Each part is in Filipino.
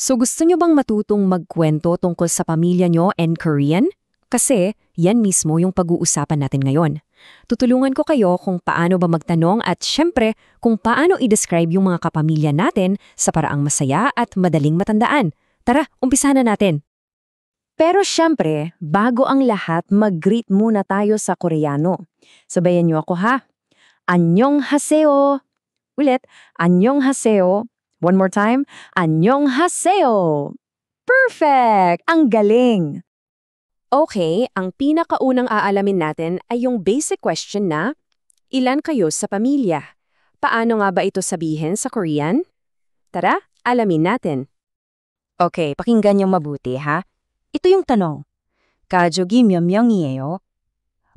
So gusto nyo bang matutong magkwento tungkol sa pamilya nyo and Korean? Kasi yan mismo yung pag-uusapan natin ngayon. Tutulungan ko kayo kung paano ba magtanong at syempre kung paano i-describe yung mga kapamilya natin sa paraang masaya at madaling matandaan. Tara, umpisahan na natin. Pero syempre, bago ang lahat, mag-greet muna tayo sa Koreano. Sabayan nyo ako ha. 안녕하세요. Ulit, 안녕하세요. One more time, 안녕하세요. Perfect! Ang galing! Okay, ang pinakaunang aalamin natin ay yung basic question na, ilan kayo sa pamilya? Paano nga ba ito sabihin sa Korean? Tara, alamin natin. Okay, pakinggan yung mabuti ha. Ito yung tanong. 가족이 몇 명이에요?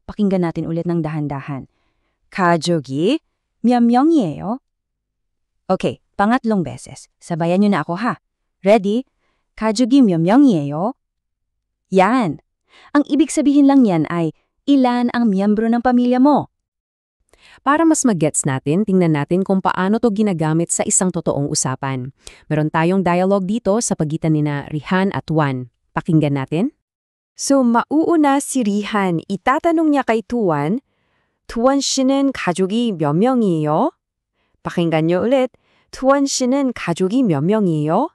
Pakinggan natin ulit ng dahan-dahan. 가족이 몇 명이에요? Okay, pangatlong beses. Sabayan nyo na ako ha. Ready? 가족이 몇 명이에요? Yan. Ang ibig sabihin lang yan ay ilan ang miyembro ng pamilya mo. Para mas mag-gets natin, tingnan natin kung paano to ginagamit sa isang totoong usapan. Meron tayong dialogue dito sa pagitan nina Rihan at Tuan. Pakinggan natin. So, mauuna si Rihan. Itatanong niya kay Tuan, Tuan 씨는 가족이 몇 명이에요? pakinggan nyo ulit. Tuan 씨는 가족이 몇 명이에요?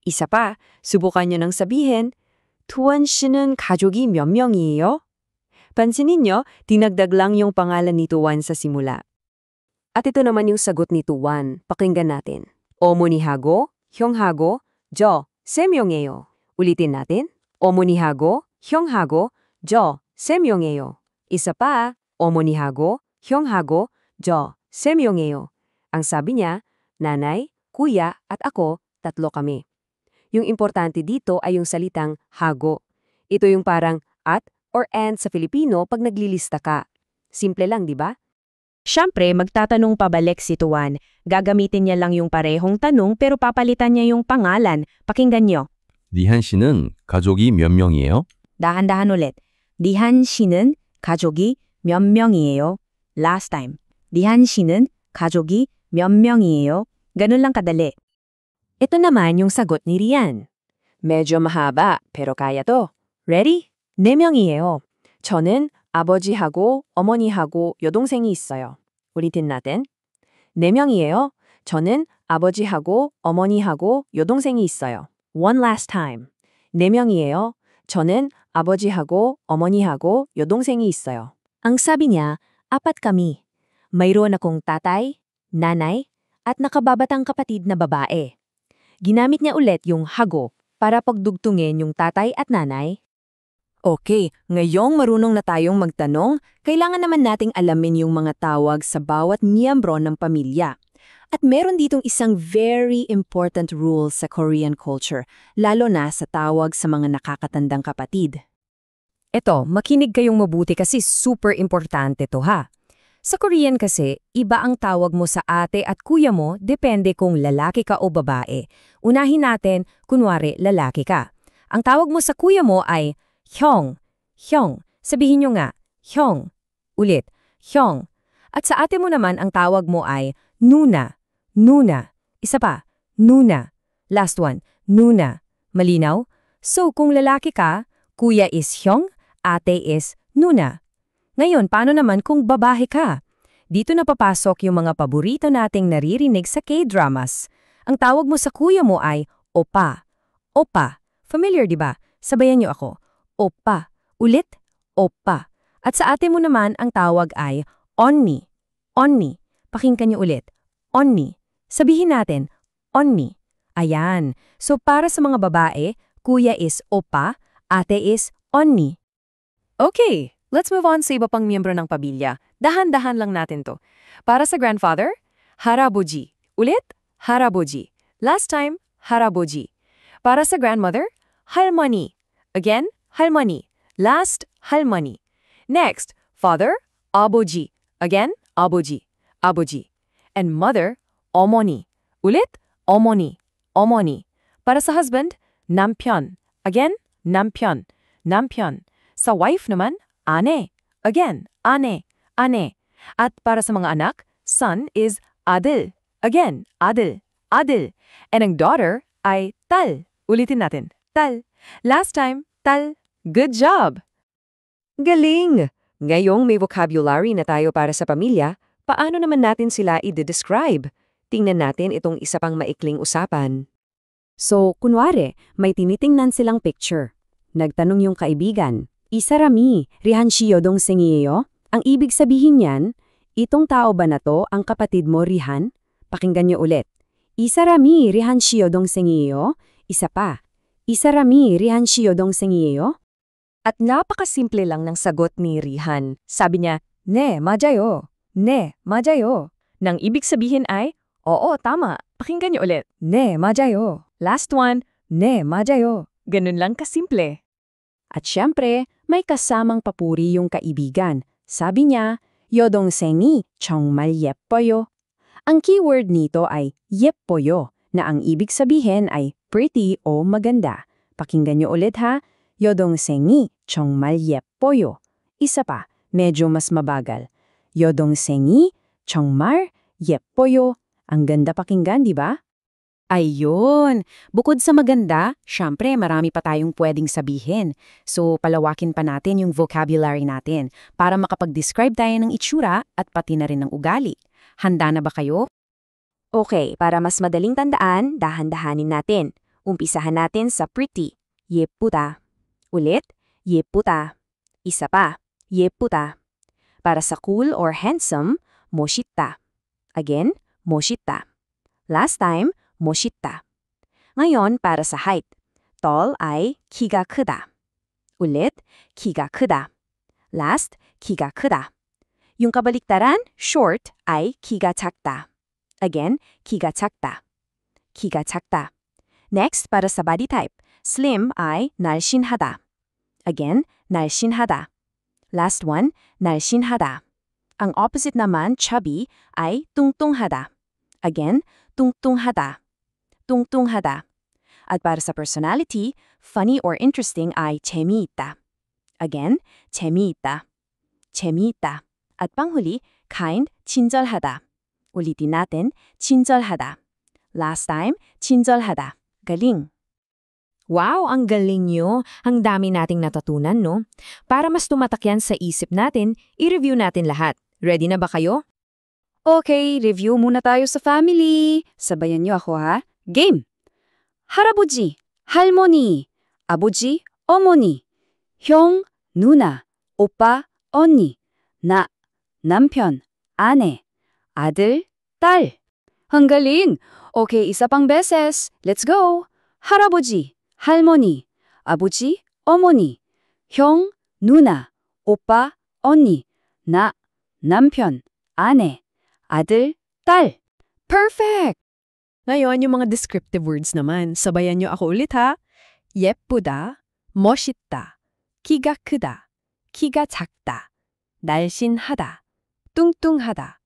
Isa pa, subukan nyo nang sabihin, Tuan 씨는 가족이 몇 명이에요? Pansinin nyo, dinagdag lang yung pangalan ni Tuan sa simula. At ito naman yung sagot ni Tuan. Pakinggan natin. 어머니하고, 형하고, 저, 세 명이에요. Ulitin natin. 어머니하고, 형하고, 저, 세 명이에요. Isa pa, 어머니하고, 형하고, 저, 세 명이에요. Ang sabi niya, nanay, kuya, at ako, tatlo kami. Yung importante dito ay yung salitang hago. Ito yung parang at or and sa Filipino pag naglilista ka. Simple lang, di ba? Siyempre, magtatanong pabalik si Tuan. Gagamitin niya lang yung parehong tanong pero papalitan niya yung pangalan. Pakinggan niyo. 리한 씨는 가족이 몇 명이에요? Dahan-dahan ulit. 리한 씨는 가족이 몇 명이에요? Last time. 리한 씨는 가족이 몇 명이에요? Ganun lang kadali. Ito naman yung sagot ni Rian. Medyo mahaba, pero kaya to. Ready? 4명이에요. 저는 아버지하고 어머니하고 여동생이 있어요. 우리팀 나ten. 4명이에요. 저는 아버지하고 어머니하고 여동생이 있어요. One last time. 4명이에요. 저는 아버지하고 어머니하고 여동생이 있어요. Ang sabi niya, 4 kami. Mayroon akong tatay, nanay, at nakababatang kapatid na babae. Ginamit niya ulit yung hago para pagdugtungin yung tatay at nanay. Okay, ngayong marunong na tayong magtanong, kailangan naman nating alamin yung mga tawag sa bawat miyembro ng pamilya. At meron ditong isang very important rule sa Korean culture, lalo na sa tawag sa mga nakakatandang kapatid. Eto, makinig kayong mabuti kasi super importante to ha. Sa Korean kasi, iba ang tawag mo sa ate at kuya mo depende kung lalaki ka o babae. Unahin natin, kunwari lalaki ka. Ang tawag mo sa kuya mo ay 형, 형. Sabihin nyo nga, 형. Ulit, 형. At sa ate mo naman ang tawag mo ay 누나, 누나. Isa pa, 누나. Last one, 누나. Malinaw? So kung lalaki ka, kuya is 형, ate is 누나. Ngayon, paano naman kung babae ka? Dito na papasok yung mga paborito nating naririnig sa K-dramas. Ang tawag mo sa kuya mo ay opa. Opa. Familiar, di ba? Sabayan niyo ako. Opa. Ulit, opa. At sa ate mo naman, ang tawag ay onni. Onni. Pakinggan niyo ulit. Onni. Sabihin natin, onni. Ayan. So para sa mga babae, kuya is opa, ate is onni. Okay. Let's move on sa iba pang miyembro ng pamilya. Dahan-dahan lang natin to. Para sa grandfather, 할아버지. Ulit, 할아버지. Last time, 할아버지. Para sa grandmother, 할머니. Again, 할머니. Last, 할머니. Next, father, 아버지. Again, 아버지. 아버지. And mother, 어머니. Ulit, 어머니. 어머니. Para sa husband, 남편. Again, 남편. 남편. Sa wife naman, 아내. Again, 아내, 아내. At para sa mga anak, son is 아들. Again, 아들, 아들. And ang daughter, ay tal. Ulitin natin. Tal. Last time, tal. Good job! Galing! Ngayong may vocabulary na tayo para sa pamilya, paano naman natin sila i-describe? Tingnan natin itong isa pang maikling usapan. So, kunwari, may tinitingnan silang picture. Nagtanong yung kaibigan, "Isarami, rihan siyo dong sengiyo?" Ang ibig sabihin niyan, itong tao ba na to ang kapatid mo, Rihan? Pakinggan niyo ulit. "Isarami, rihan siyo dong sengiyo?" Isa pa. "Isarami, rihan siyo dong sengiyo?" At napakasimple lang ng sagot ni Rihan. Sabi niya, "Ne, 맞아요. Ne, 맞아요." Nang ibig sabihin ay, "Oo, tama. Pakinggan niyo ulit. Ne, 맞아요." Last one, "Ne, 맞아요." Ganun lang kasimple. At syempre, may kasamang papuri yung kaibigan. Sabi niya, "여동생이 정말 예뻐요." Ang keyword nito ay 예뻐요, na ang ibig sabihin ay pretty o maganda. Pakinggan niyo ulit ha. 여동생이 정말 예뻐요. Isa pa, medyo mas mabagal. 여동생이 정말 예뻐요. Ang ganda pakinggan, di ba? Ayun! Bukod sa maganda, syempre marami pa tayong pwedeng sabihin. So, palawakin pa natin yung vocabulary natin para makapag-describe tayo ng itsura at pati na rin ng ugali. Handa na ba kayo? Okay, para mas madaling tandaan, dahan-dahanin natin. Umpisahan natin sa pretty. 예쁘다. Ulit, 예쁘다. Isa pa, 예쁘다. Para sa cool or handsome, 멋있다. Again, 멋있다. Last time, 멋있다. Ngayon, para sa height. Tall ay 키가 크다. Ulit, 키가 크다. Last, 키가 크다. Yung kabaliktaran, short, ay 키가 작다. Again, 키가 작다. 키가 작다. Next, para sa body type. Slim ay 날씬하다. Again, 날씬하다. Last one, 날씬하다. Ang opposite naman, chubby, ay 뚱뚱하다. Again, 뚱뚱하다. 뚱뚱하다. At para sa personality, funny or interesting ay 재미있다. Again, 재미있다. 재미있다. At panghuli, kind, 친절하다. Ulitin natin, 친절하다. Last time, 친절하다. Galing. Wow, ang galing nyo. Ang dami nating natutunan, no? Para mas tumatak yan sa isip natin, i-review natin lahat. Ready na ba kayo? Okay, review muna tayo sa family. Sabayan nyo ako ha. Game! 할아버지, 할머니, 아버지, 어머니, 형, 누나, 오빠, 언니, 나, 남편, 아내, 아들, 딸. Ang galing! Okay, isa pang beses. Let's go! 할아버지, 할머니, 아버지, 어머니, 형, 누나, 오빠, 언니, 나, 남편, 아내, 아들, 딸. Perfect! Ngayon, yung mga descriptive words naman. Sabayan niyo ako ulit ha. 예쁘다, 멋있다, 키가 크다, 키가 작다, 날씬하다, 뚱뚱하다,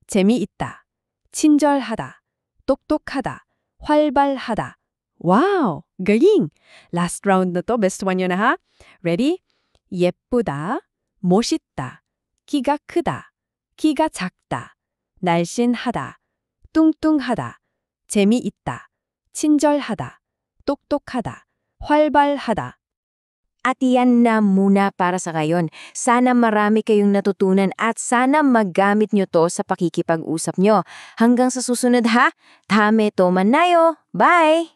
재미있다, 친절하다, 똑똑하다, 활발하다. Wow! Galing! Last round na to. Best one yun na ha. Ready? 예쁘다, 멋있다, 키가 크다, 키가 작다, 날씬하다, 뚱뚱하다, 재미있다, 친절하다, 똑똑하다, 활발하다. At yan na muna para sa ngayon. Sana marami kayong natutunan at sana magamit nyo to sa pakikipag-usap nyo. Hanggang sa susunod ha. Tame to manayo. Bye!